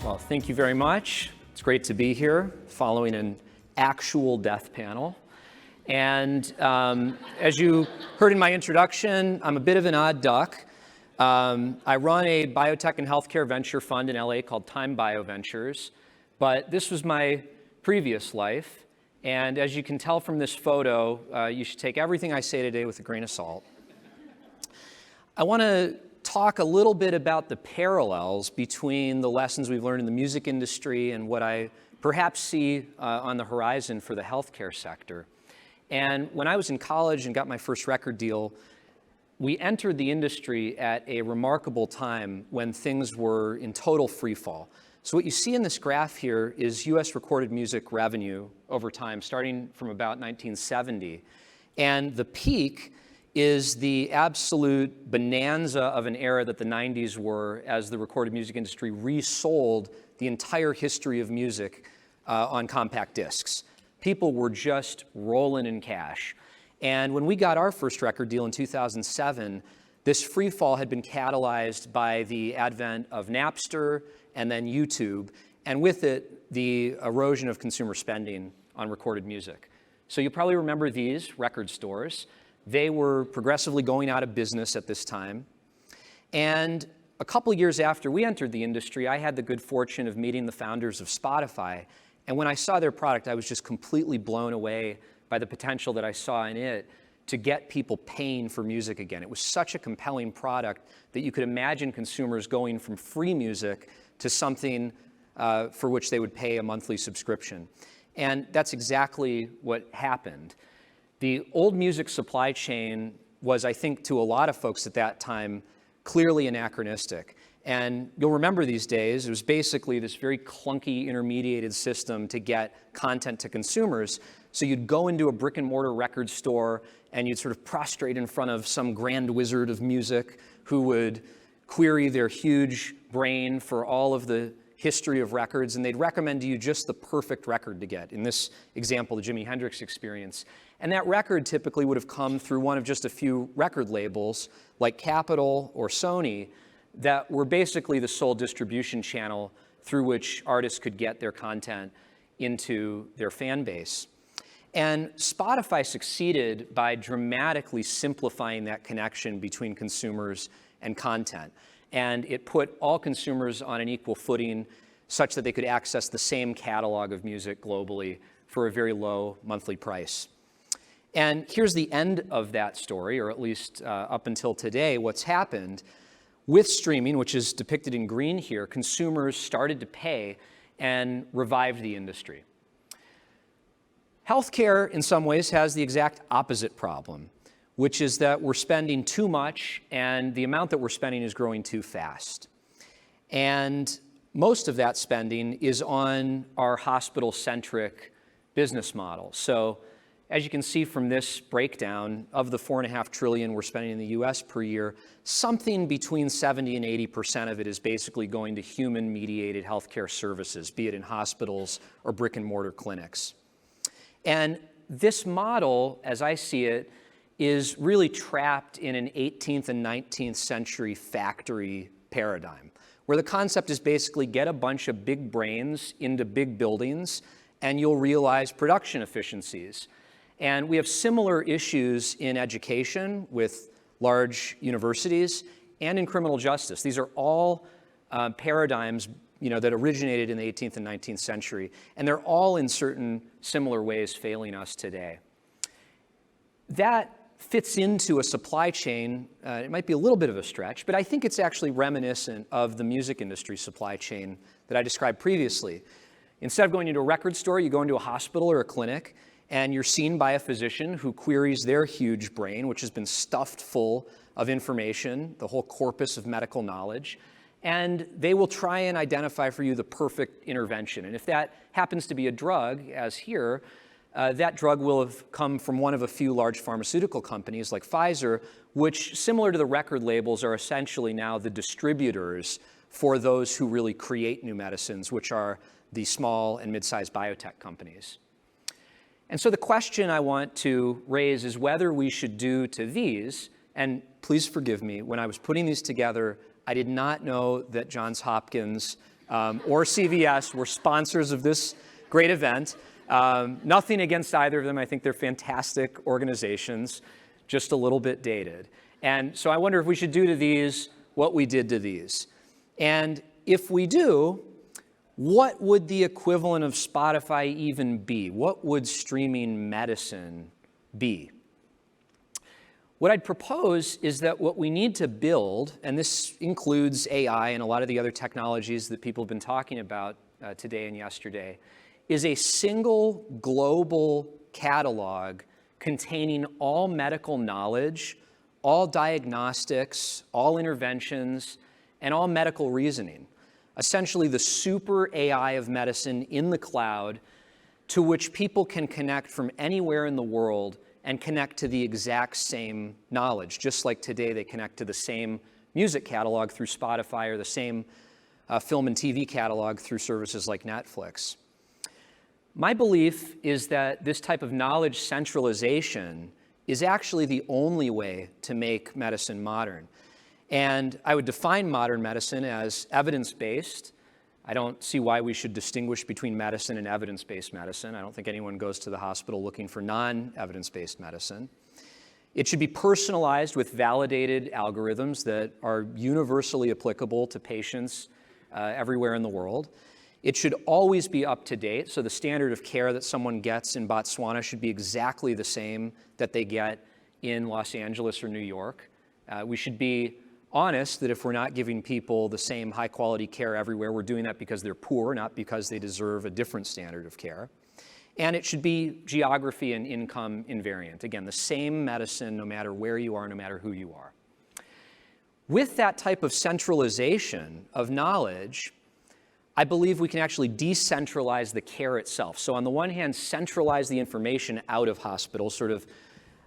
Well, thank you very much. It's great to be here following an actual death panel. And as you heard in my introduction, I'm a bit of an odd duck. I run a biotech and healthcare venture fund in LA called Time Bio Ventures, but this was my previous life. And as you can tell from this photo, you should take everything I say today with a grain of salt. I want to talk a little bit about the parallels between the lessons we've learned in the music industry and what I perhaps see on the horizon for the healthcare sector. And when I was in college and got my first record deal, we entered the industry at a remarkable time when things were in total free fall. So what you see in this graph here is US recorded music revenue over time, starting from about 1970. And the peak is the absolute bonanza of an era that the 90s were as the recorded music industry resold the entire history of music on compact discs. People were just rolling in cash. And when we got our first record deal in 2007, this free fall had been catalyzed by the advent of Napster and then YouTube, and with it, the erosion of consumer spending on recorded music. So you probably remember these record stores. They were progressively going out of business at this time. And a couple years after we entered the industry, I had the good fortune of meeting the founders of Spotify. And when I saw their product, I was just completely blown away by the potential that I saw in it to get people paying for music again. It was such a compelling product that you could imagine consumers going from free music to something for which they would pay a monthly subscription. And that's exactly what happened. The old music supply chain was, I think, to a lot of folks at that time, clearly anachronistic. And you'll remember these days, it was basically this very clunky intermediated system to get content to consumers. So you'd go into a brick and mortar record store and you'd sort of prostrate in front of some grand wizard of music who would query their huge brain for all of the history of records, and they'd recommend to you just the perfect record to get. In this example, the Jimi Hendrix Experience. And that record typically would have come through one of just a few record labels like Capitol or Sony that were basically the sole distribution channel through which artists could get their content into their fan base. And Spotify succeeded by dramatically simplifying that connection between consumers and content. And it put all consumers on an equal footing such that they could access the same catalog of music globally for a very low monthly price. And here's the end of that story, or at least up until today, what's happened. With streaming, which is depicted in green here, consumers started to pay and revived the industry. Healthcare, in some ways, has the exact opposite problem, which is that we're spending too much and the amount that we're spending is growing too fast. And most of that spending is on our hospital-centric business model. So as you can see from this breakdown, of the $4.5 trillion we're spending in the US per year, something between 70 and 80% of it is basically going to human-mediated healthcare services, be it in hospitals or brick-and-mortar clinics. And this model, as I see it, is really trapped in an 18th and 19th century factory paradigm, where the concept is basically get a bunch of big brains into big buildings and you'll realize production efficiencies. And we have similar issues in education with large universities and in criminal justice. These are all paradigms that originated in the 18th and 19th century, and they're all in certain similar ways failing us today. That fits into a supply chain. It might be a little bit of a stretch, but I think it's actually reminiscent of the music industry supply chain that I described previously. Instead of going into a record store, you go into a hospital or a clinic, and you're seen by a physician who queries their huge brain, which has been stuffed full of information, the whole corpus of medical knowledge, and they will try and identify for you the perfect intervention. And if that happens to be a drug, as here, that drug will have come from one of a few large pharmaceutical companies like Pfizer, which, similar to the record labels, are essentially now the distributors for those who really create new medicines, which are the small and mid-sized biotech companies. And so the question I want to raise is whether we should do to these, and please forgive me, when I was putting these together, I did not know that Johns Hopkins or CVS were sponsors of this great event. Nothing against either of them. I think they're fantastic organizations, just a little bit dated. And so I wonder if we should do to these what we did to these. And if we do, what would the equivalent of Spotify even be? What would streaming medicine be? What I'd propose is that what we need to build, and this includes AI and a lot of the other technologies that people have been talking about today and yesterday, is a single global catalog containing all medical knowledge, all diagnostics, all interventions, and all medical reasoning. Essentially the super AI of medicine in the cloud to which people can connect from anywhere in the world and connect to the exact same knowledge. Just like today they connect to the same music catalog through Spotify or the same film and TV catalog through services like Netflix. My belief is that this type of knowledge centralization is actually the only way to make medicine modern. And I would define modern medicine as evidence-based. I don't see why we should distinguish between medicine and evidence-based medicine. I don't think anyone goes to the hospital looking for non-evidence-based medicine. It should be personalized with validated algorithms that are universally applicable to patients everywhere in the world. It should always be up to date, so the standard of care that someone gets in Botswana should be exactly the same that they get in Los Angeles or New York. We should be honest that if we're not giving people the same high quality care everywhere, we're doing that because they're poor, not because they deserve a different standard of care. And it should be geography and income invariant. Again, the same medicine no matter where you are, no matter who you are. With that type of centralization of knowledge, I believe we can actually decentralize the care itself. So on the one hand, centralize the information out of hospitals, sort of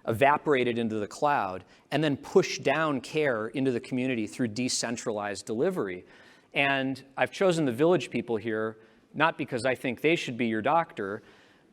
evaporate it into the cloud, and then push down care into the community through decentralized delivery. And I've chosen the Village people here, not because I think they should be your doctor,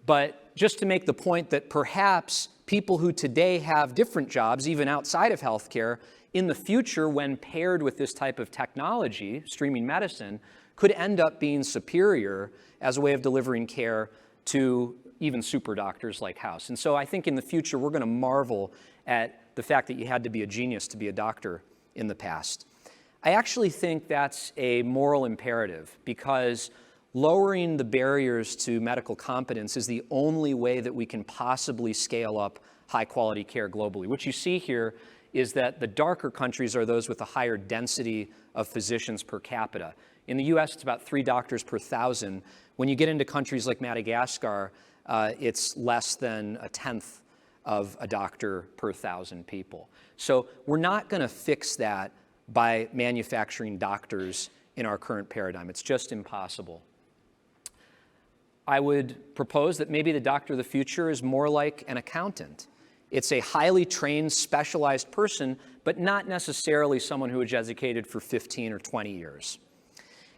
but just to make the point that perhaps people who today have different jobs, even outside of healthcare, in the future, when paired with this type of technology, streaming medicine, could end up being superior as a way of delivering care to even super doctors like House. And so I think in the future, we're going to marvel at the fact that you had to be a genius to be a doctor in the past. I actually think that's a moral imperative because lowering the barriers to medical competence is the only way that we can possibly scale up high quality care globally. What you see here is that the darker countries are those with a higher density of physicians per capita. In the US, it's about 3 doctors per 1,000. When you get into countries like Madagascar, it's less than a tenth of a doctor per 1,000 people. So we're not going to fix that by manufacturing doctors in our current paradigm. It's just impossible. I would propose that maybe the doctor of the future is more like an accountant. It's a highly trained, specialized person, but not necessarily someone who was educated for 15 or 20 years.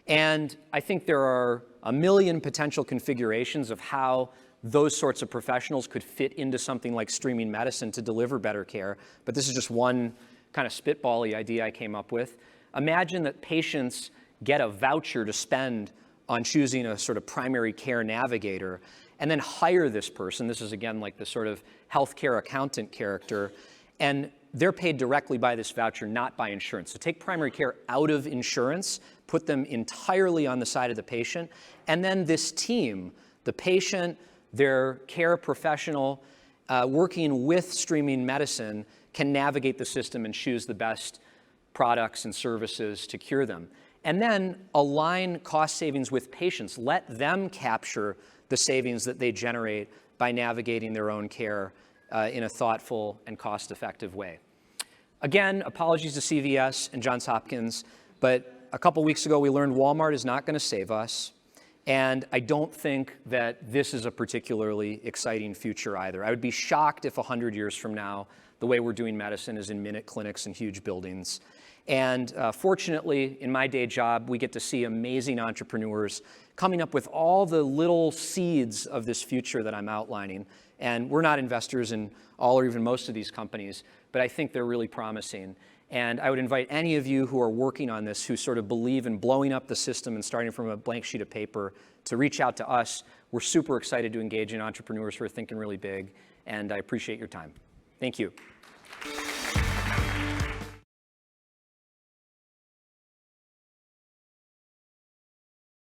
And I think there are a million potential configurations of how those sorts of professionals could fit into something like streaming medicine to deliver better care. But this is just one kind of spitball-y idea I came up with. Imagine that patients get a voucher to spend on choosing a sort of primary care navigator and then hire this person. This is, again, like the sort of healthcare accountant character. And they're paid directly by this voucher, not by insurance. So take primary care out of insurance, put them entirely on the side of the patient, and then this team, the patient, their care professional, working with streaming medicine, can navigate the system and choose the best products and services to cure them. And then align cost savings with patients. Let them capture the savings that they generate by navigating their own care in a thoughtful and cost-effective way. Again, apologies to CVS and Johns Hopkins, but a couple weeks ago we learned Walmart is not going to save us. And I don't think that this is a particularly exciting future either. I would be shocked if 100 years from now, the way we're doing medicine is in minute clinics and huge buildings. And fortunately, in my day job, we get to see amazing entrepreneurs coming up with all the little seeds of this future that I'm outlining. And we're not investors in all or even most of these companies, but I think they're really promising. And I would invite any of you who are working on this, who sort of believe in blowing up the system and starting from a blank sheet of paper, to reach out to us. We're super excited to engage in entrepreneurs who are thinking really big, and I appreciate your time. Thank you.